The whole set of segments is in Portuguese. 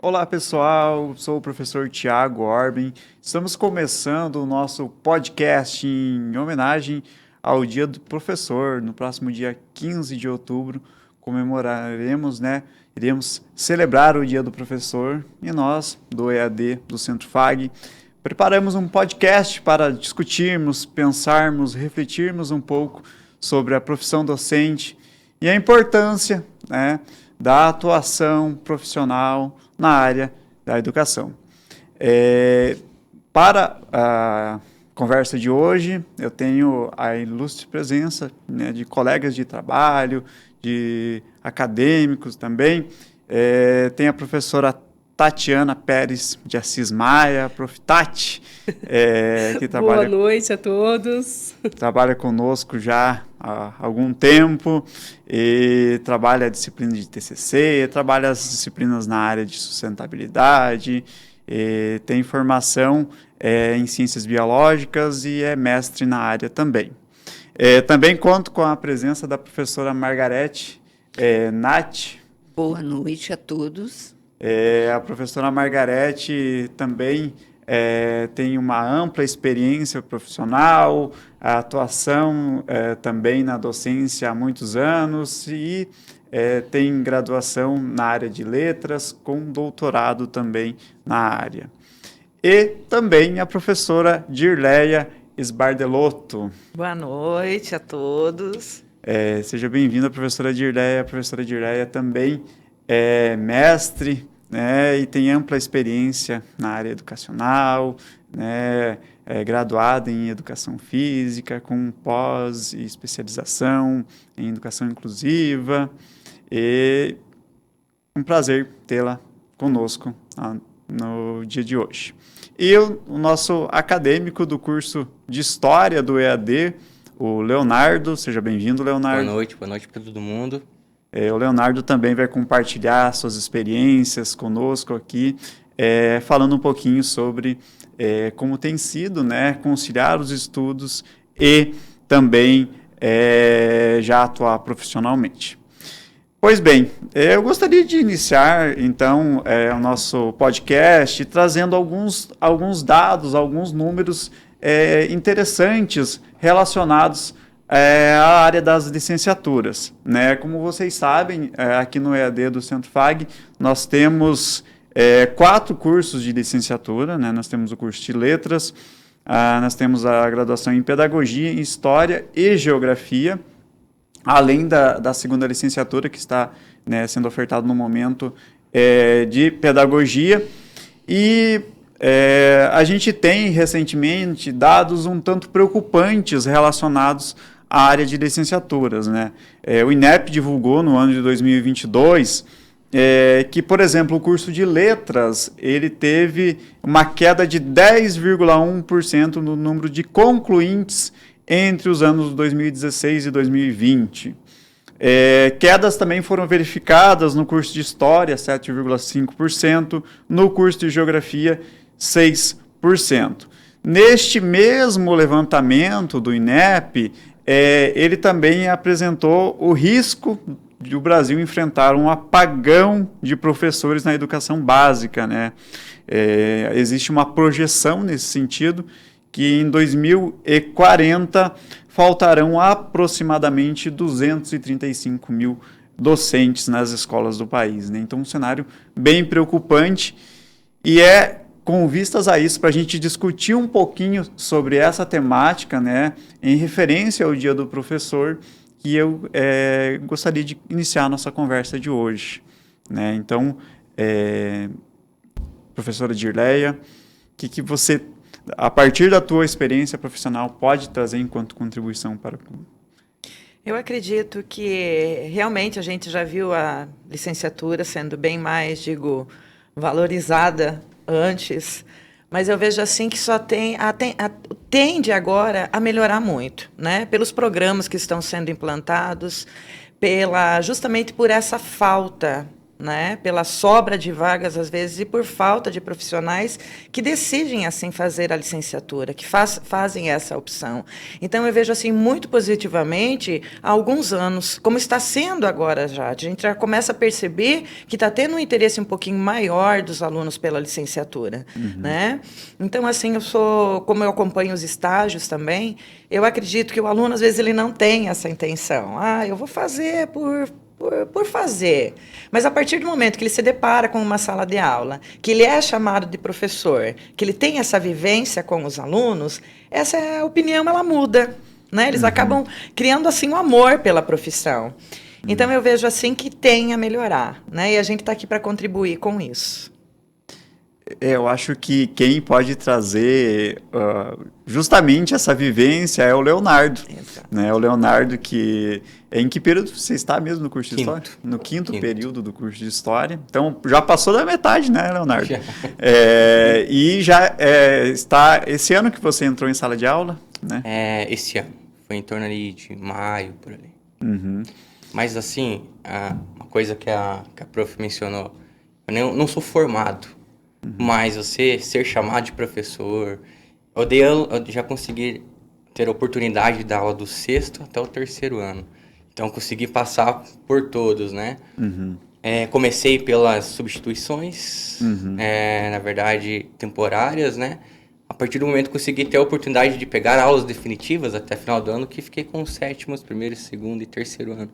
Olá pessoal, sou o professor Tiago Orben. Estamos começando o nosso podcast em homenagem ao Dia do Professor. No próximo dia 15 de outubro comemoraremos, iremos celebrar o Dia do Professor e nós, do EAD, do Centro FAG, preparamos um podcast para discutirmos, pensarmos, refletirmos um pouco sobre a profissão docente e a importância, da atuação profissional na área da educação. Para a conversa de hoje, eu tenho a ilustre presença de colegas de trabalho, de acadêmicos também. Tem a professora Tatiana Pérez de Assis Maia, Prof. Tati, que Boa noite a todos. Trabalha conosco já há algum tempo e trabalha a disciplina de TCC, trabalha as disciplinas na área de sustentabilidade, tem formação em ciências biológicas e é mestre na área também. Também conto com a presença da professora Margarete Nath. Boa noite a todos. A professora Margarete também tem uma ampla experiência profissional, a atuação também na docência há muitos anos e tem graduação na área de letras, com doutorado também na área. E também a professora Dirleia Sbardelotto. Boa noite a todos. Seja bem-vinda, professora Dirleia. A professora Dirleia também é mestre, e tem ampla experiência na área educacional, é graduada em educação física, com pós e especialização em educação inclusiva. E um prazer tê-la conosco no dia de hoje. E o nosso acadêmico do curso de História do EAD, o Leonardo. Seja bem-vindo, Leonardo. Boa noite para todo mundo. O Leonardo também vai compartilhar suas experiências conosco aqui, falando um pouquinho sobre como tem sido, conciliar os estudos e também já atuar profissionalmente. Pois bem, eu gostaria de iniciar, então, o nosso podcast trazendo alguns dados, alguns números interessantes relacionados a área das licenciaturas, Como vocês sabem, aqui no EAD do Centro FAG, nós temos 4 cursos de licenciatura, Nós temos o curso de Letras, nós temos a graduação em Pedagogia, em História e Geografia, além da segunda licenciatura, que está sendo ofertada no momento de Pedagogia. E a gente tem, recentemente, dados um tanto preocupantes relacionados a área de licenciaturas, O INEP divulgou no ano de 2022 que, por exemplo, o curso de letras ele teve uma queda de 10,1% no número de concluintes entre os anos 2016 e 2020. Quedas também foram verificadas no curso de História, 7,5%, no curso de Geografia, 6%. Neste mesmo levantamento do INEP, ele também apresentou o risco de o Brasil enfrentar um apagão de professores na educação básica, Existe uma projeção nesse sentido, que em 2040 faltarão aproximadamente 235 mil docentes nas escolas do país. Então, um cenário bem preocupante, e com vistas a isso, para a gente discutir um pouquinho sobre essa temática, em referência ao Dia do Professor, que eu gostaria de iniciar a nossa conversa de hoje. Então, professora Dirleia, o que você, a partir da tua experiência profissional, pode trazer enquanto contribuição para o... Eu acredito que realmente a gente já viu a licenciatura sendo bem mais, valorizada antes, mas eu vejo assim que só tende agora a melhorar muito, pelos programas que estão sendo implantados, justamente por essa falta né, pela sobra de vagas, às vezes, e por falta de profissionais que decidem, assim, fazer a licenciatura, que fazem essa opção. Então, eu vejo, assim, muito positivamente há alguns anos, como está sendo agora já. A gente já começa a perceber que está tendo um interesse um pouquinho maior dos alunos pela licenciatura, né? Então, assim, como eu acompanho os estágios também, eu acredito que o aluno, às vezes, ele não tem essa intenção. Eu vou fazer por fazer. Mas a partir do momento que ele se depara com uma sala de aula, que ele é chamado de professor, que ele tem essa vivência com os alunos, essa opinião ela muda, né? Eles acabam criando assim um amor pela profissão. Então eu vejo assim que tem a melhorar, né? E a gente está aqui para contribuir com isso. Eu acho que quem pode trazer justamente essa vivência é o Leonardo. Exato. Né? O Leonardo que... Em que período você está mesmo no curso de História? No quinto Quinto período do curso de História. Então, já passou da metade, né, Leonardo? Já. E já está... Esse ano que você entrou em sala de aula, né? Esse ano. Foi em torno ali de maio, por ali. Uhum. Mas, assim, uma coisa que a prof mencionou, eu não sou formado, mas você ser chamado de professor, eu já consegui ter a oportunidade de dar aula do 6º até o 3º ano. Então, consegui passar por todos, né? Comecei pelas substituições, na verdade, temporárias, né? A partir do momento que consegui ter a oportunidade de pegar aulas definitivas até final do ano, que fiquei com os 7º, 1º, 2º e 3º ano.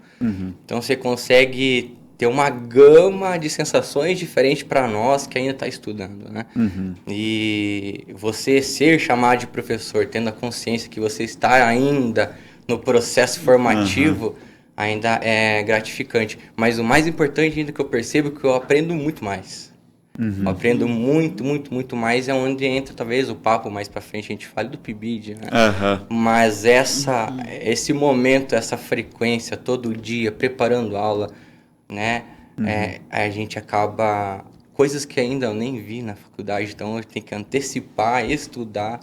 Então, você consegue ter uma gama de sensações diferentes para nós que ainda está estudando, né? E você ser chamado de professor, tendo a consciência que você está ainda no processo formativo, ainda é gratificante. Mas o mais importante ainda que eu percebo é que eu aprendo muito mais. Eu aprendo muito, muito, muito mais. É onde entra talvez o papo mais para frente, a gente fala do PIBID, né? Mas esse momento, essa frequência, todo dia, preparando aula, né? A gente acaba... Coisas que ainda eu nem vi na faculdade, então eu tenho que antecipar, estudar,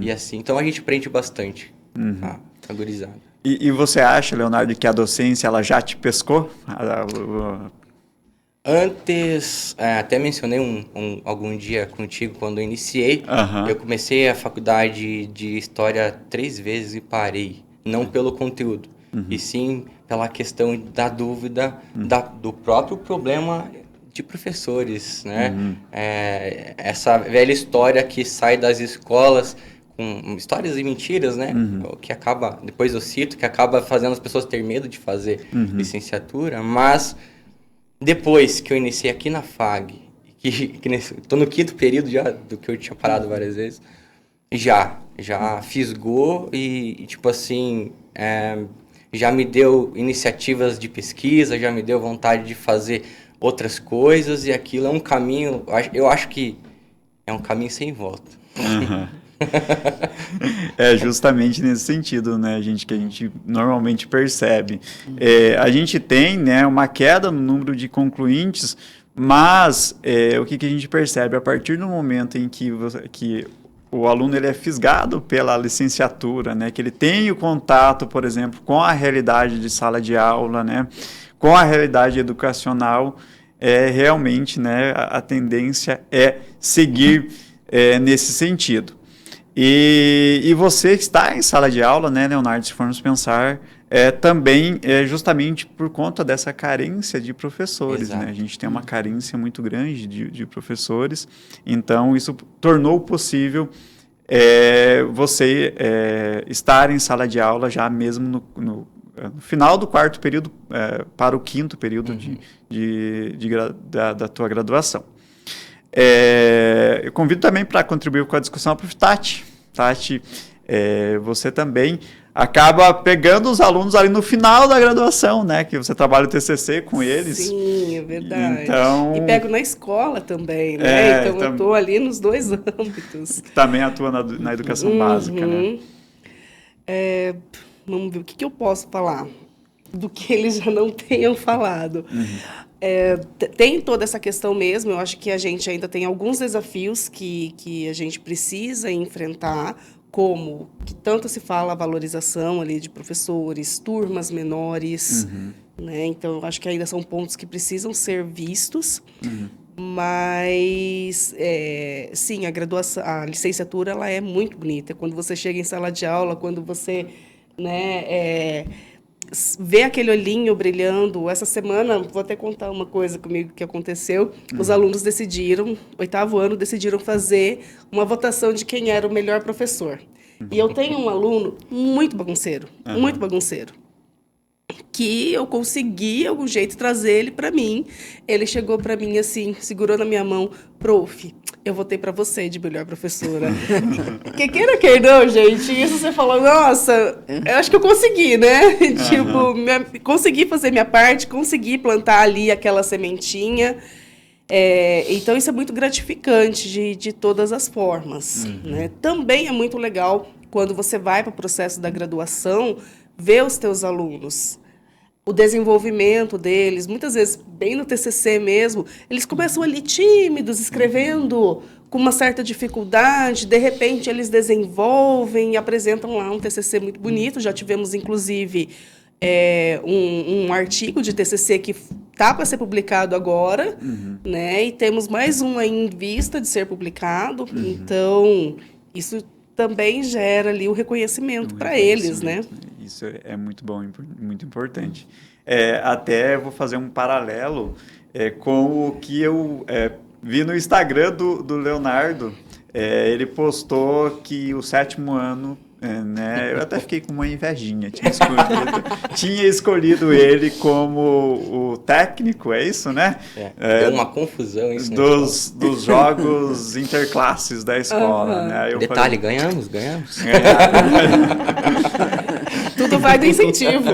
e assim. Então a gente aprende bastante, a gurizada. E você acha, Leonardo, que a docência ela já te pescou? Antes, até mencionei algum dia contigo, quando eu iniciei, eu comecei a faculdade de História 3 vezes e parei. Não pelo conteúdo, e sim pela questão da dúvida do próprio problema de professores, né? Essa velha história que sai das escolas com histórias e mentiras, né? Que acaba, depois eu cito, que acaba fazendo as pessoas ter medo de fazer licenciatura, mas depois que eu iniciei aqui na FAG, estou no 5º período já, do que eu tinha parado várias vezes, já fisgou e tipo assim, já me deu iniciativas de pesquisa, já me deu vontade de fazer outras coisas, e aquilo é um caminho, eu acho que é um caminho sem volta. É justamente nesse sentido, né, que a gente normalmente percebe. A gente tem, né, uma queda no número de concluintes, mas o que a gente percebe? A partir do momento em que o aluno ele é fisgado pela licenciatura, né, que ele tem o contato, por exemplo, com a realidade de sala de aula, né, com a realidade educacional, realmente, né, a tendência é seguir nesse sentido. E você que está em sala de aula, né, Leonardo, se formos pensar, também justamente por conta dessa carência de professores, né? A gente tem uma carência muito grande de professores, então isso tornou possível você estar em sala de aula já mesmo no final do 4º período para o 5º período da tua graduação. Eu convido também para contribuir com a discussão a prof. Tati. Tati, você também acaba pegando os alunos ali no final da graduação, né? Que você trabalha o TCC com eles. Sim, é verdade. Então... E pego na escola também, né? Então eu estou ali nos 2 âmbitos. Que também atua na educação básica, né? Vamos ver, o que eu posso falar do que eles já não tenham falado. Tem toda essa questão mesmo, eu acho que a gente ainda tem alguns desafios que a gente precisa enfrentar, como que tanto se fala a valorização ali de professores, turmas menores, né? Então, eu acho que ainda são pontos que precisam ser vistos, mas, sim, a licenciatura, ela é muito bonita. Quando você chega em sala de aula, quando você, né, vê aquele olhinho brilhando. Essa semana, vou até contar uma coisa comigo que aconteceu. Os alunos decidiram, 8º ano, decidiram fazer uma votação de quem era o melhor professor. E eu tenho um aluno muito bagunceiro, que eu consegui, de algum jeito, trazer ele para mim. Ele chegou para mim assim, segurou na minha mão, prof, eu votei para você de melhor professora. Que queira que não, gente, isso você falou, nossa, eu acho que eu consegui, né? Tipo, consegui fazer minha parte, consegui plantar ali aquela sementinha. Então, isso é muito gratificante de todas as formas, né? Também é muito legal quando você vai para o processo da graduação, ver os teus alunos, o desenvolvimento deles, muitas vezes, bem no TCC mesmo, eles começam ali tímidos, escrevendo com uma certa dificuldade, de repente eles desenvolvem e apresentam lá um TCC muito bonito. Já tivemos, inclusive, um artigo de TCC que está para ser publicado agora, né? E temos mais um aí em vista de ser publicado. Então, isso também gera ali o reconhecimento para eles, né? Isso é muito bom, muito importante. Até vou fazer um paralelo com o que eu vi no Instagram do Leonardo. Ele postou que o 7º ano, né, eu até fiquei com uma invejinha, tinha escolhido ele como o técnico, é isso, né? Deu uma confusão isso. Dos jogos interclasses da escola. Né? Aí eu Detalhe, falei, ganhamos. Tudo vai do incentivo.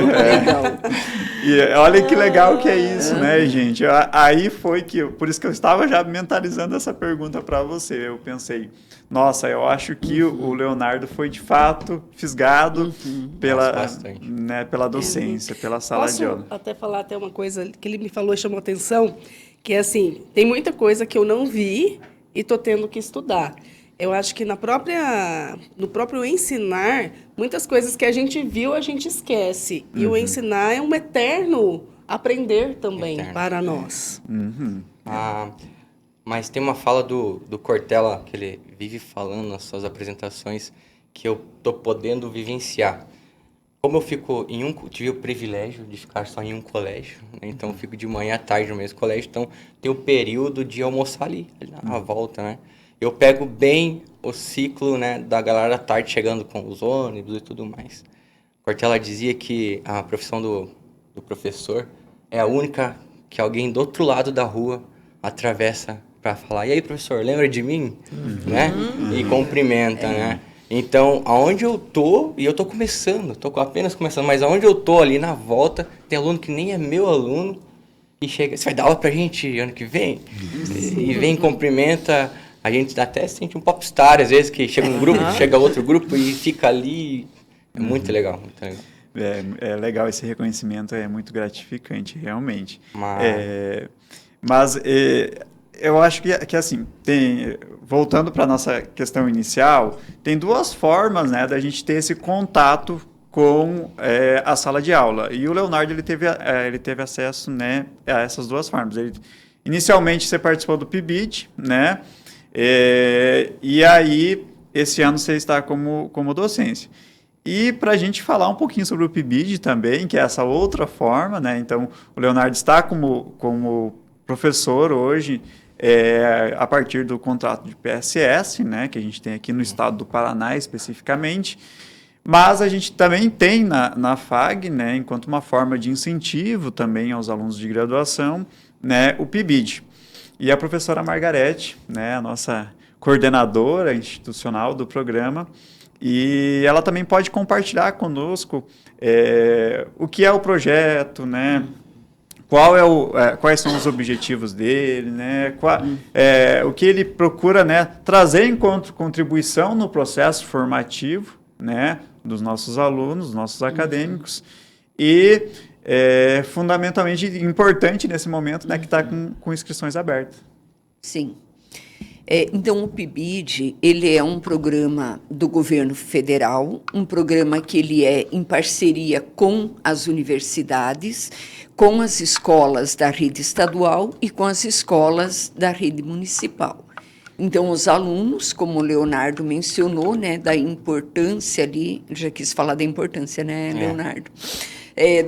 E olha que legal que é isso, né, gente? Aí foi por isso que eu estava já mentalizando essa pergunta para você. Eu pensei, nossa, eu acho que o Leonardo foi de fato fisgado pela docência, pela sala de aula. Posso até falar até uma coisa que ele me falou e chamou atenção, que é assim, tem muita coisa que eu não vi e estou tendo que estudar. Eu acho que no próprio ensinar, muitas coisas que a gente viu, a gente esquece. E o ensinar é um eterno aprender também para nós. Mas tem uma fala do Cortella, que ele vive falando nas suas apresentações, que eu tô podendo vivenciar. Como eu tive o privilégio de ficar só em um colégio, né? Então eu fico de manhã à tarde no mesmo colégio, então tem o período de almoçar ali na volta, né? Eu pego bem o ciclo, né, da galera da tarde chegando com os ônibus e tudo mais. Cortella dizia que a profissão do professor é a única que alguém do outro lado da rua atravessa para falar, e aí, professor, lembra de mim? Né? E cumprimenta, né? Então, aonde eu tô, e eu tô apenas começando, mas aonde eu tô ali na volta, tem aluno que nem é meu aluno, e chega, você vai dar aula pra gente ano que vem? E vem, cumprimenta. A gente até sente um popstar, às vezes, que chega um grupo, chega outro grupo e fica ali. É muito legal, muito legal. É legal esse reconhecimento, é muito gratificante, realmente. Mas eu acho que assim, voltando para a nossa questão inicial, tem duas formas, né, da gente ter esse contato com a sala de aula. E o Leonardo ele teve acesso, né, a essas duas formas. Inicialmente, você participou do PIBID, né? E aí, esse ano você está como docência. E para a gente falar um pouquinho sobre o PIBID também, que é essa outra forma, né? Então, o Leonardo está como professor hoje, a partir do contrato de PSS, né? Que a gente tem aqui no estado do Paraná, especificamente. Mas a gente também tem na FAG, né? Enquanto uma forma de incentivo também aos alunos de graduação, né? O PIBID. E a professora Margarete, né, a nossa coordenadora institucional do programa, e ela também pode compartilhar conosco o que é o projeto, né, quais são os objetivos dele, né, o que ele procura, né, trazer enquanto contribuição no processo formativo, né, dos nossos alunos, dos nossos acadêmicos, e fundamentalmente importante nesse momento, né, que está com inscrições abertas. Sim. Então, o PIBID, ele é um programa do governo federal, um programa que ele é em parceria com as universidades, com as escolas da rede estadual e com as escolas da rede municipal. Então, os alunos, como o Leonardo mencionou, né, da importância ali, já quis falar da importância, né, Leonardo?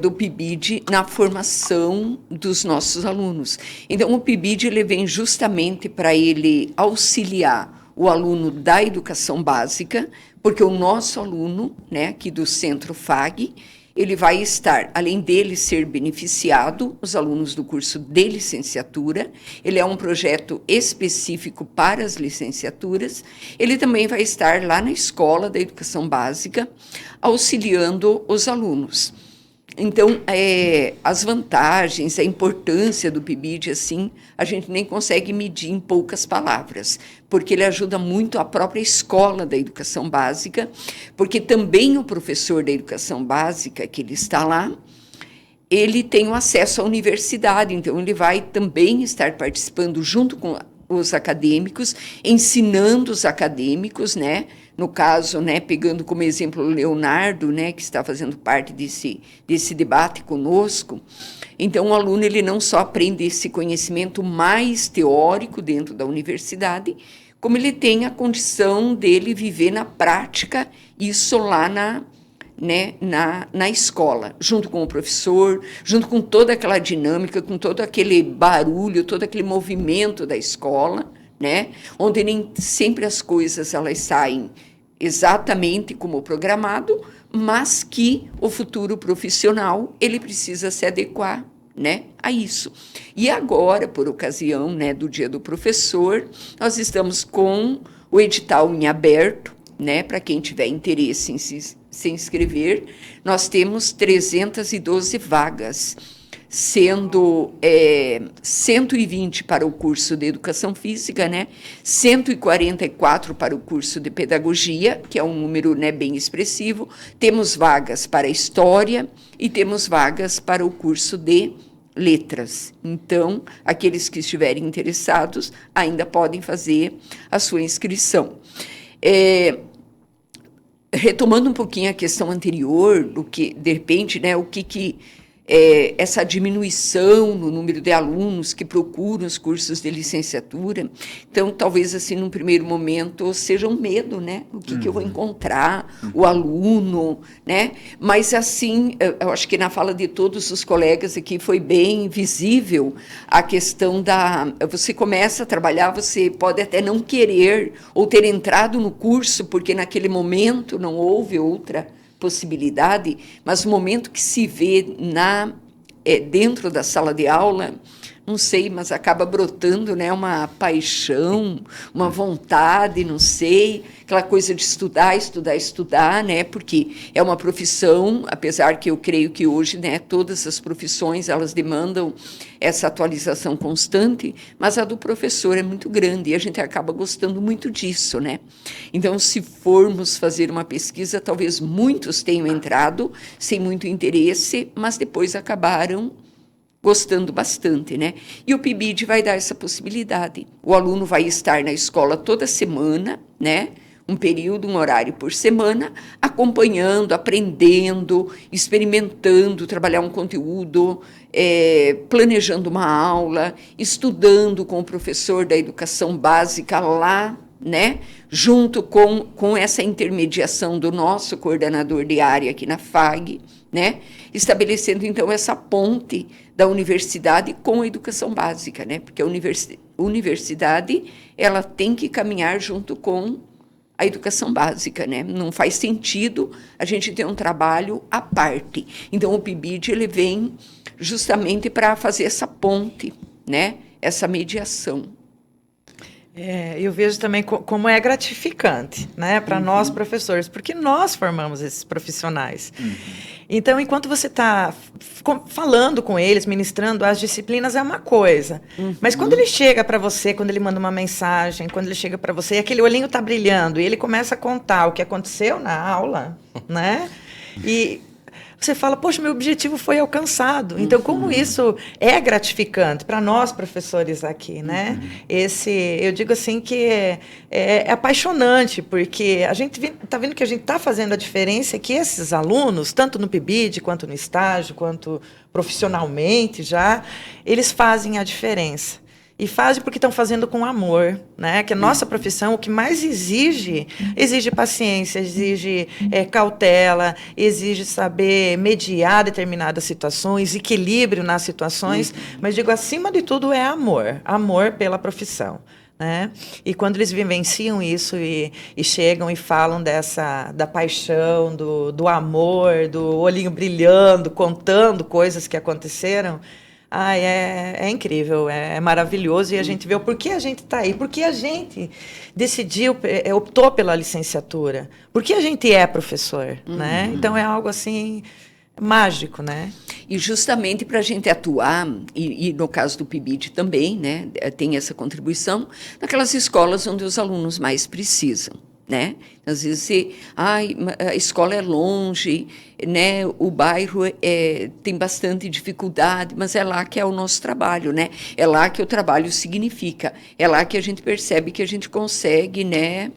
Do PIBID na formação dos nossos alunos. Então, o PIBID ele vem justamente para ele auxiliar o aluno da educação básica, porque o nosso aluno, né, aqui do Centro FAG, ele vai estar, além dele ser beneficiado, os alunos do curso de licenciatura, ele é um projeto específico para as licenciaturas, ele também vai estar lá na escola da educação básica, auxiliando os alunos. Então, as vantagens, a importância do PIBID, assim, a gente nem consegue medir em poucas palavras, porque ele ajuda muito a própria escola da educação básica, porque também o professor da educação básica, que ele está lá, ele tem o acesso à universidade, então ele vai também estar participando junto com os acadêmicos, ensinando os acadêmicos, né? No caso, né, pegando como exemplo o Leonardo, né, que está fazendo parte desse debate conosco. Então, o aluno ele não só aprende esse conhecimento mais teórico dentro da universidade, como ele tem a condição dele viver na prática isso lá na escola, junto com o professor, junto com toda aquela dinâmica, com todo aquele barulho, todo aquele movimento da escola, né, onde nem sempre as coisas elas saem exatamente como programado, mas que o futuro profissional ele precisa se adequar, né, a isso. E agora, por ocasião, né, do Dia do Professor, nós estamos com o edital em aberto, né, para quem tiver interesse em se inscrever. Nós temos 312 vagas, sendo 120 para o curso de Educação Física, né, 144 para o curso de Pedagogia, que é um número, né, bem expressivo. Temos vagas para História e temos vagas para o curso de Letras. Então, aqueles que estiverem interessados ainda podem fazer a sua inscrição. Retomando um pouquinho a questão anterior, do que, de repente, né, o que essa diminuição no número de alunos que procuram os cursos de licenciatura. Então, talvez, assim, num primeiro momento, seja um medo, né? O que eu vou encontrar, o aluno, né? Mas, assim, eu acho que na fala de todos os colegas aqui foi bem visível a questão da... Você começa a trabalhar, você pode até não querer ou ter entrado no curso, porque naquele momento não houve outra possibilidade, mas o momento que se vê dentro da sala de aula, não sei, mas acaba brotando, né, uma paixão, uma vontade, não sei, aquela coisa de estudar, né, porque é uma profissão, apesar que eu creio que hoje, né, todas as profissões, elas demandam essa atualização constante, mas a do professor é muito grande e a gente acaba gostando muito disso, né. Então, se formos fazer uma pesquisa, talvez muitos tenham entrado sem muito interesse, mas depois acabaram gostando bastante, né? E o PIBID vai dar essa possibilidade. O aluno vai estar na escola toda semana, né? Um período, um horário por semana, acompanhando, aprendendo, experimentando, trabalhar um conteúdo, planejando uma aula, estudando com o professor da educação básica lá, né? Junto com essa intermediação do nosso coordenador de área aqui na FAG, né? Estabelecendo, então, essa ponte da universidade com a educação básica, né? Porque a universidade ela tem que caminhar junto com a educação básica, né? Não faz sentido a gente ter um trabalho à parte. Então, o PIBID ele vem justamente para fazer essa ponte, né? Essa mediação. Eu vejo também como é gratificante, né, para nós professores, porque nós formamos esses profissionais. Então, enquanto você está falando com eles, ministrando as disciplinas, é uma coisa. Mas quando ele chega para você, quando ele manda uma mensagem, quando ele chega para você, e aquele olhinho está brilhando, e ele começa a contar o que aconteceu na aula, né? E você fala, poxa, meu objetivo foi alcançado. Então, como isso é gratificante para nós, professores aqui, né? Eu digo assim que é apaixonante, porque a gente está vendo que a gente está fazendo a diferença, que esses alunos, tanto no PIBID, quanto no estágio, quanto profissionalmente já, eles fazem a diferença. E fazem porque estão fazendo com amor, né? Que a nossa profissão, o que mais exige paciência, exige cautela, exige saber mediar determinadas situações, equilíbrio nas situações, mas digo, acima de tudo é amor pela profissão. Né? E quando eles vivenciam isso e chegam e falam da paixão, do amor, do olhinho brilhando, contando coisas que aconteceram, é incrível, é maravilhoso, e a gente vê o porquê a gente está aí, porque a gente decidiu, optou pela licenciatura, porque a gente é professor, né? Então é algo assim mágico, né? E justamente para a gente atuar, e no caso do PIBID também, né, tem essa contribuição, naquelas escolas onde os alunos mais precisam. Né? Às vezes, a escola é longe, né? O bairro tem bastante dificuldade, mas é lá que é o nosso trabalho, né? É lá que o trabalho significa, é lá que a gente percebe que a gente consegue, né?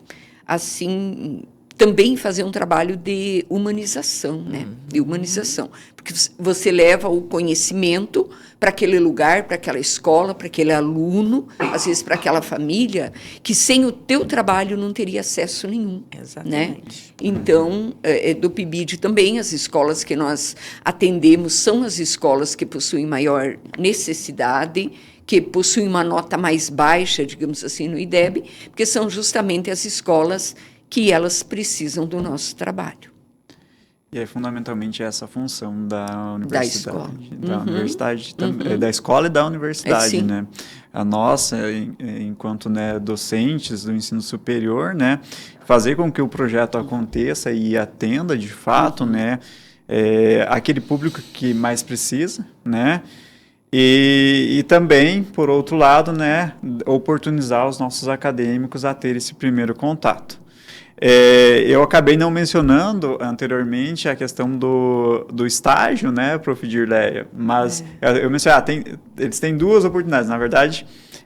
Assim, também fazer um trabalho de humanização, né? De humanização, porque você leva o conhecimento para aquele lugar, para aquela escola, para aquele aluno, às vezes para aquela família, que sem o teu trabalho não teria acesso nenhum. Exatamente. Né? Então, do PIBID também, as escolas que nós atendemos são as escolas que possuem maior necessidade, que possuem uma nota mais baixa, digamos assim, no IDEB, porque são justamente as escolas que elas precisam do nosso trabalho. E é fundamentalmente essa função da universidade. Da Universidade da escola e da universidade, né? A nossa, enquanto docentes do ensino superior, né? Fazer com que o projeto aconteça e atenda, de fato, né? Aquele público que mais precisa, né? E também, por outro lado, né? Oportunizar os nossos acadêmicos a ter esse primeiro contato. Eu acabei não mencionando anteriormente a questão do estágio, né, Prof. Dirleia, mas eu mencionei, eles têm duas oportunidades, na verdade,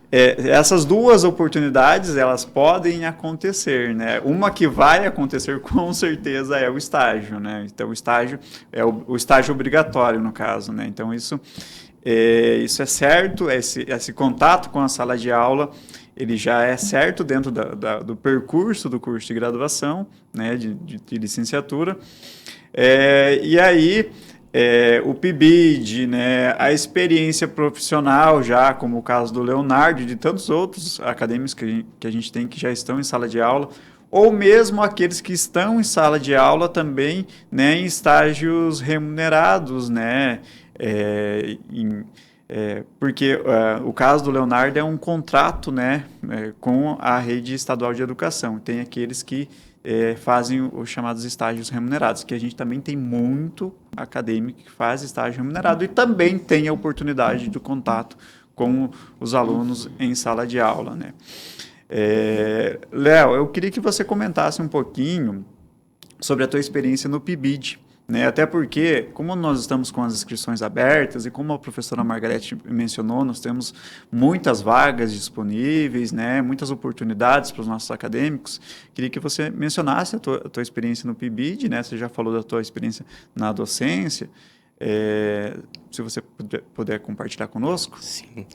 essas duas oportunidades, elas podem acontecer, né, uma que vai acontecer com certeza é o estágio, né, então o estágio é o estágio obrigatório no caso, né, então isso é certo, esse contato com a sala de aula, ele já é certo dentro do percurso do curso de graduação, né, de licenciatura. E aí, o PIBID, né, a experiência profissional já, como o caso do Leonardo e de tantos outros acadêmicos que a gente tem que já estão em sala de aula, ou mesmo aqueles que estão em sala de aula também, né, em estágios remunerados, né, porque o caso do Leonardo é um contrato, né, com a rede estadual de educação. Tem aqueles que fazem os chamados estágios remunerados, que a gente também tem muito acadêmico que faz estágio remunerado e também tem a oportunidade do contato com os alunos em sala de aula, né. Léo, eu queria que você comentasse um pouquinho sobre a tua experiência no PIBID, né? Até porque, como nós estamos com as inscrições abertas e como a professora Margarete mencionou, nós temos muitas vagas disponíveis, né? Muitas oportunidades para os nossos acadêmicos. Queria que você mencionasse a tua experiência no PIBID, né? Você já falou da tua experiência na docência. Se você puder compartilhar conosco. Sim.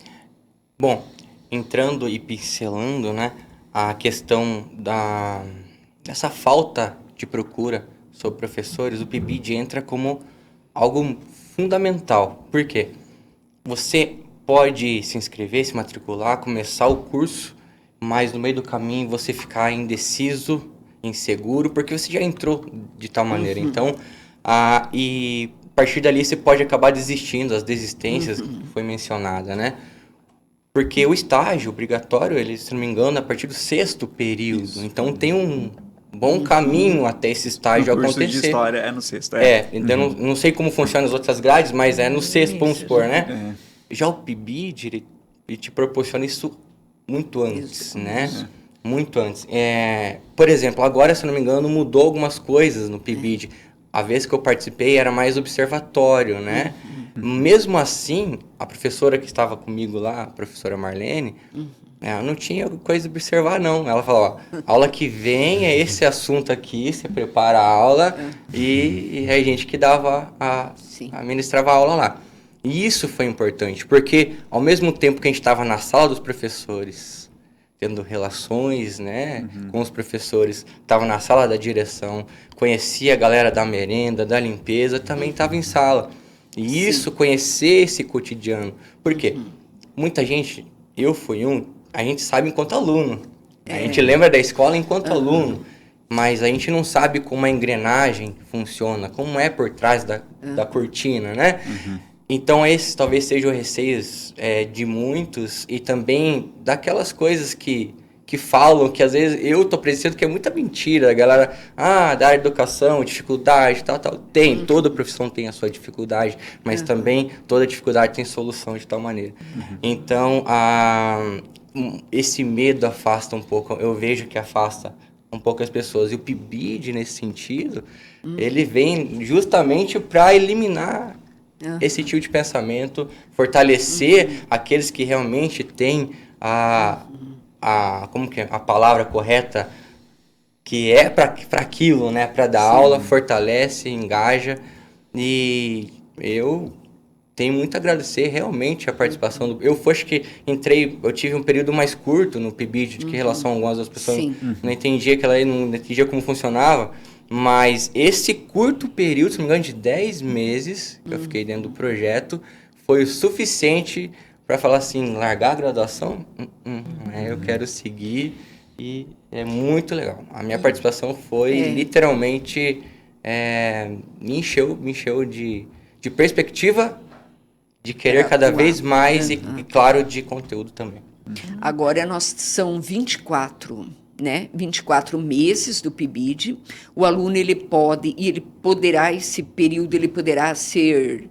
Bom, entrando e pincelando, né, a questão dessa falta de procura sobre professores, o PIBID entra como algo fundamental. Por quê? Você pode se inscrever, se matricular, começar o curso, mas no meio do caminho você ficar indeciso, inseguro, porque você já entrou de tal maneira. Então, e a partir dali você pode acabar desistindo, as desistências que foi mencionada, né? Porque o estágio obrigatório, ele, se não me engano, é a partir do 6º período. Isso. Então, tem um bom caminho até esse estágio acontecer. O curso de história é no 6º. Então não sei como funciona as outras grades, mas é no 6º, vamos supor, né? Já o PIBID, ele te proporciona isso muito antes, né? Muito antes. Por exemplo, agora, se não me engano, mudou algumas coisas no PIBID. a vez que eu participei era mais observatório, né? Mesmo assim, a professora que estava comigo lá, a professora Marlene, ela não tinha coisa de observar, não. Ela falou, ó, aula que vem é esse assunto aqui, você prepara a aula e a gente que ministrava a aula lá. E isso foi importante, porque ao mesmo tempo que a gente estava na sala dos professores, tendo relações, né, com os professores, estava na sala da direção, conhecia a galera da merenda, da limpeza, também estava em sala. E isso, conhecer esse cotidiano. Por quê? Muita gente, eu fui a gente sabe enquanto aluno. A gente lembra da escola enquanto aluno, mas a gente não sabe como a engrenagem funciona, como é por trás da cortina, né? Então, esse talvez seja o receio de muitos e também daquelas coisas que falam, que às vezes eu tô presenciando que é muita mentira. A galera, da área de educação, dificuldade, tal. Toda profissão tem a sua dificuldade, mas também toda dificuldade tem solução de tal maneira. Então, esse medo afasta um pouco, eu vejo que afasta um pouco as pessoas. E o PIBID, nesse sentido, ele vem justamente para eliminar esse tipo de pensamento, fortalecer aqueles que realmente têm como que é a palavra correta, que é para aquilo, né? Para dar aula, fortalece, engaja. E eu tenho muito a agradecer realmente a participação eu acho que eu tive um período mais curto no PIBID, que em relação a algumas das pessoas não entendia não entendia como funcionava. Mas esse curto período, se não me engano, de 10 meses que eu fiquei dentro do projeto, foi o suficiente para falar assim, largar a graduação? Eu quero seguir e é muito legal. A minha participação foi literalmente, me encheu de perspectiva, de querer cada vez mais e, claro, de conteúdo também. Agora são 24 meses do PIBID. O aluno esse período ele poderá ser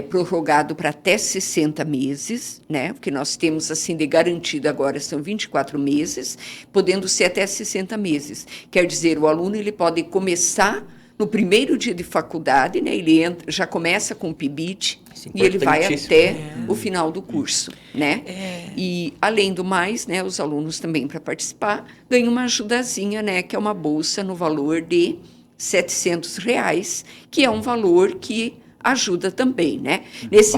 prorrogado para até 60 meses, né? O que nós temos assim de garantido agora são 24 meses, podendo ser até 60 meses. Quer dizer, o aluno ele pode começar no primeiro dia de faculdade, né? Ele já começa com o PIBID e ele vai até o final do curso, né? E, além do mais, né, os alunos também, para participar, ganham uma ajudazinha, né, que é uma bolsa no valor de R$700, que é um valor que ajuda também, né? Nesse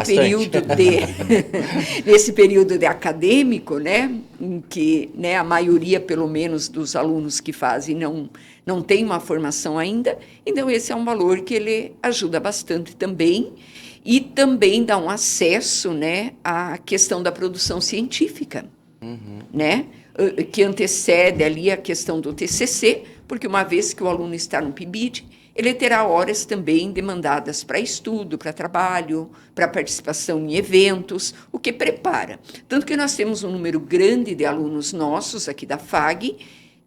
período de acadêmico, né, em que, né, a maioria, pelo menos, dos alunos que fazem não tem uma formação ainda, então esse é um valor que ele ajuda bastante também e também dá um acesso, né, à questão da produção científica, né, que antecede ali a questão do TCC, porque uma vez que o aluno está no PIBID, ele terá horas também demandadas para estudo, para trabalho, para participação em eventos, o que prepara. Tanto que nós temos um número grande de alunos nossos aqui da FAG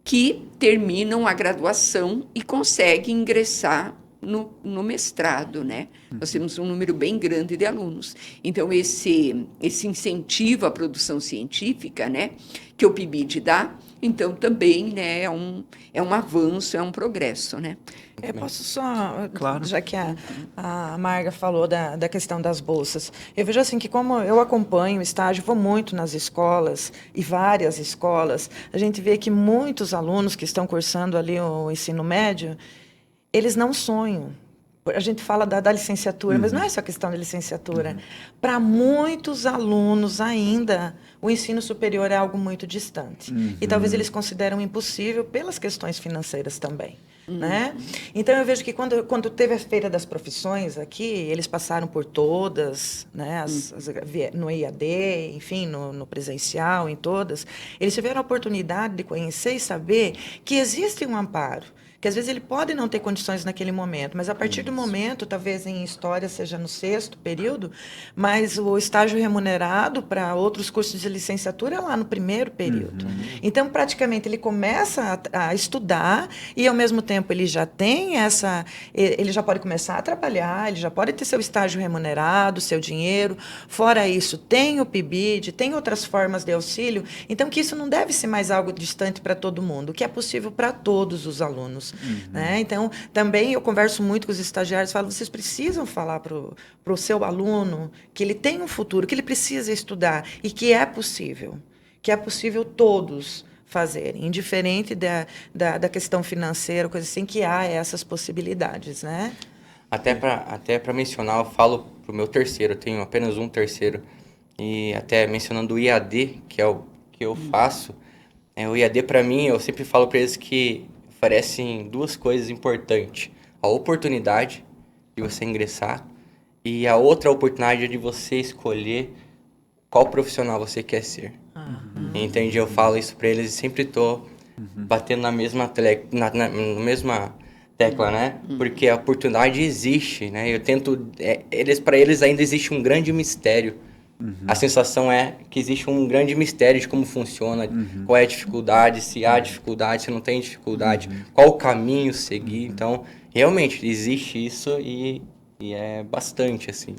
que terminam a graduação e conseguem ingressar no mestrado, né? Nós temos um número bem grande de alunos. Então, esse incentivo à produção científica, né, que o PIBID dá, então, também, né, é um avanço, é um progresso, né? Eu posso só, claro, já que a Marga falou da questão das bolsas, eu vejo assim que como eu acompanho o estágio, vou muito nas escolas, e várias escolas, a gente vê que muitos alunos que estão cursando ali o ensino médio, eles não sonham. A gente fala da licenciatura, mas não é só questão da licenciatura. Para muitos alunos ainda, o ensino superior é algo muito distante. E talvez eles consideram impossível pelas questões financeiras também. Né? Então, eu vejo que quando teve a Feira das Profissões aqui, eles passaram por todas, né, no IAD, enfim, no presencial, em todas, eles tiveram a oportunidade de conhecer e saber que existe um amparo, que às vezes ele pode não ter condições naquele momento, mas a partir do momento, talvez em história seja no 6º período, mas o estágio remunerado para outros cursos de licenciatura é lá no 1º período. Então, praticamente, ele começa a estudar e, ao mesmo tempo, ele já tem ele já pode começar a trabalhar, ele já pode ter seu estágio remunerado, seu dinheiro. Fora isso, tem o PIBID, tem outras formas de auxílio. Então, que isso não deve ser mais algo distante para todo mundo, que é possível para todos os alunos. alunos. Né? Então, também eu converso muito com os estagiários, falo, vocês precisam falar para o seu aluno que ele tem um futuro, que ele precisa estudar e que é possível todos fazerem, indiferente da questão financeira, coisa assim, que há essas possibilidades, né? Até para mencionar, eu falo pro meu terceiro, eu tenho apenas um terceiro, e até mencionando o IAD, que é o que eu faço, o IAD para mim, eu sempre falo para eles que oferecem duas coisas importantes: a oportunidade de você ingressar e a outra oportunidade de você escolher qual profissional você quer ser. Entende? Eu falo isso para eles e sempre tô batendo na mesma na mesma tecla, né? Porque a oportunidade existe, né? Eu tento... para eles ainda existe um grande mistério. A sensação é que existe um grande mistério de como funciona, qual é a dificuldade, se há dificuldade, se não tem dificuldade, qual o caminho seguir. Então, realmente, existe isso e é bastante, assim.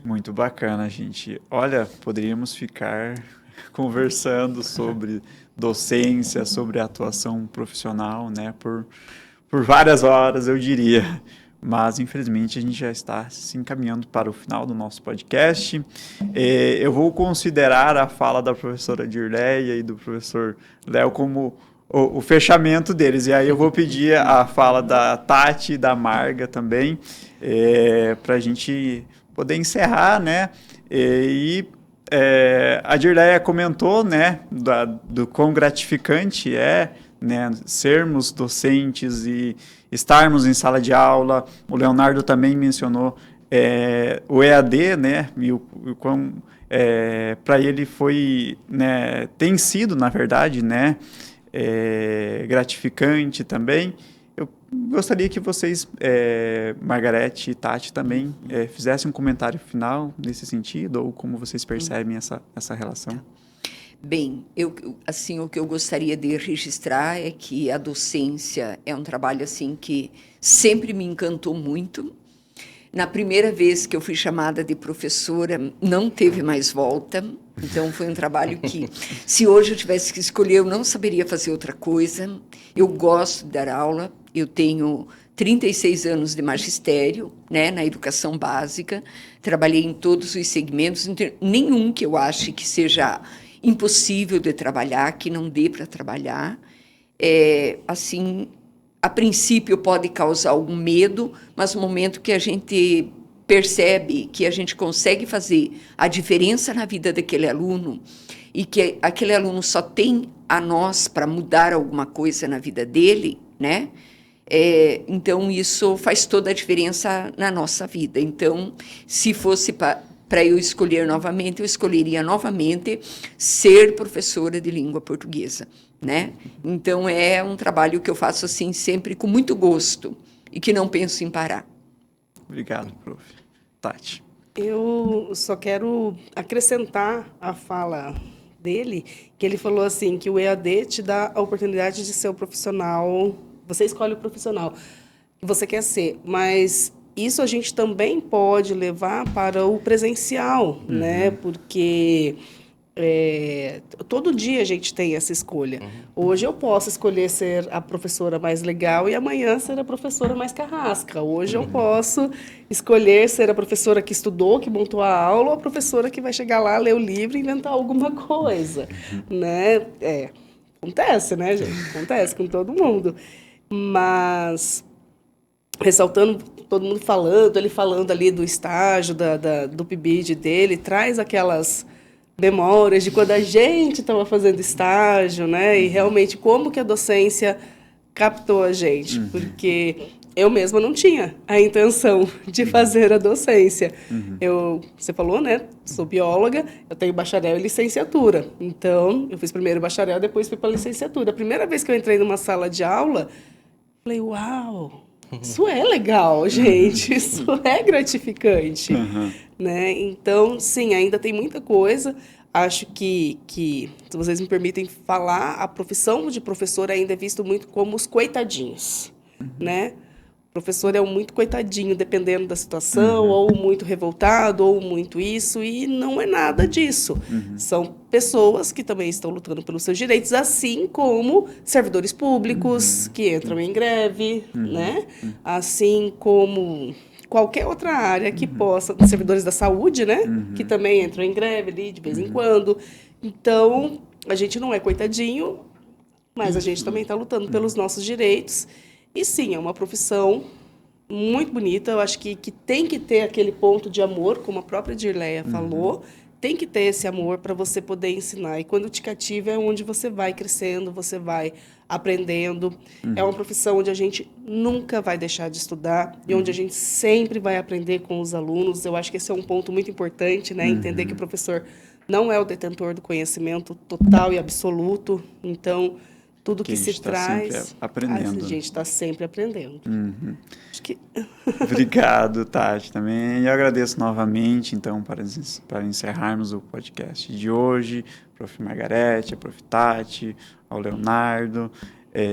Muito bacana, gente. Olha, poderíamos ficar conversando sobre docência, sobre atuação profissional, né, por várias horas, eu diria. Mas, infelizmente, a gente já está se encaminhando para o final do nosso podcast. Eu vou considerar a fala da professora Dirleia e do professor Léo como o fechamento deles. E aí eu vou pedir a fala da Tati e da Marga também, para a gente poder encerrar, né? A Dirleia comentou, né, do quão gratificante né, sermos docentes e estarmos em sala de aula. O Leonardo também mencionou o EAD, né, e o quão para ele foi, né, tem sido, na verdade, né, gratificante também. Eu gostaria que vocês, Margarete e Tati, também fizessem um comentário final nesse sentido, ou como vocês percebem essa relação. Bem, assim, o que eu gostaria de registrar é que a docência é um trabalho assim que sempre me encantou muito. Na primeira vez que eu fui chamada de professora, não teve mais volta. Então, foi um trabalho que, se hoje eu tivesse que escolher, eu não saberia fazer outra coisa. Eu gosto de dar aula. Eu tenho 36 anos de magistério, né, na educação básica. Trabalhei em todos os segmentos, nenhum que eu ache que seja impossível de trabalhar, que não dê para trabalhar. Assim, a princípio pode causar algum medo, mas no momento que a gente percebe que a gente consegue fazer a diferença na vida daquele aluno e que aquele aluno só tem a nós para mudar alguma coisa na vida dele, né? Então, isso faz toda a diferença na nossa vida. Então, se fosse para eu escolher novamente, eu escolheria novamente ser professora de língua portuguesa, né? Então, é um trabalho que eu faço assim sempre com muito gosto e que não penso em parar. Obrigado, prof. Tati. Eu só quero acrescentar a fala dele, que ele falou assim, que o EAD te dá a oportunidade de ser o profissional, você escolhe o profissional que você quer ser, mas isso a gente também pode levar para o presencial, né? Porque todo dia a gente tem essa escolha. Hoje eu posso escolher ser a professora mais legal e amanhã ser a professora mais carrasca. Hoje eu posso escolher ser a professora que estudou, que montou a aula, ou a professora que vai chegar lá, ler o livro e inventar alguma coisa, né? Acontece, né, gente? Acontece com todo mundo. Mas, ressaltando, todo mundo falando, ele falando ali do estágio, do PIBID dele, traz aquelas memórias de quando a gente estava fazendo estágio, né? E realmente como que a docência captou a gente, porque eu mesma não tinha a intenção de fazer a docência. Você falou, né? Sou bióloga, eu tenho bacharel e licenciatura. Então, eu fiz primeiro bacharel, depois fui para a licenciatura. A primeira vez que eu entrei numa sala de aula, falei, uau, isso é legal, gente, isso é gratificante, né? Então, sim, ainda tem muita coisa. Acho que, se vocês me permitem falar, a profissão de professor ainda é visto muito como os coitadinhos, né? O professor é um muito coitadinho, dependendo da situação, ou muito revoltado, ou muito isso, e não é nada disso. São pessoas que também estão lutando pelos seus direitos, assim como servidores públicos que entram em greve, né? Assim como qualquer outra área que possa, servidores da saúde, né? Que também entram em greve ali de vez em quando. Então, a gente não é coitadinho, mas a gente também está lutando pelos nossos direitos. E sim, é uma profissão muito bonita. Eu acho que tem que ter aquele ponto de amor, como a própria Dirleia falou. Tem que ter esse amor para você poder ensinar. E quando te cativa é onde você vai crescendo, você vai aprendendo. É uma profissão onde a gente nunca vai deixar de estudar e onde a gente sempre vai aprender com os alunos. Eu acho que esse é um ponto muito importante, né? Entender que o professor não é o detentor do conhecimento total e absoluto. Então, tudo que se traz, aprendendo. A gente está sempre aprendendo. Acho que... Obrigado, Tati, também. Eu agradeço novamente, então, para encerrarmos o podcast de hoje, a Prof. Margarete, a Prof. Tati, ao Leonardo,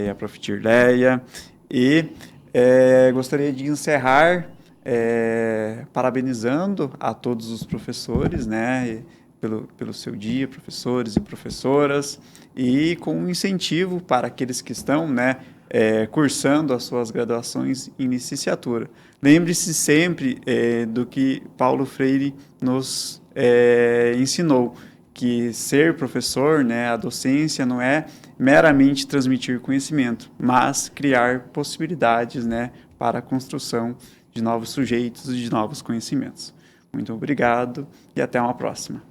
a Prof. Dirleia. E gostaria de encerrar parabenizando a todos os professores, né? Pelo seu dia, professores e professoras, e com um incentivo para aqueles que estão, né, cursando as suas graduações em licenciatura. Lembre-se sempre do que Paulo Freire nos ensinou, que ser professor, né, a docência não é meramente transmitir conhecimento, mas criar possibilidades, né, para a construção de novos sujeitos e de novos conhecimentos. Muito obrigado e até uma próxima.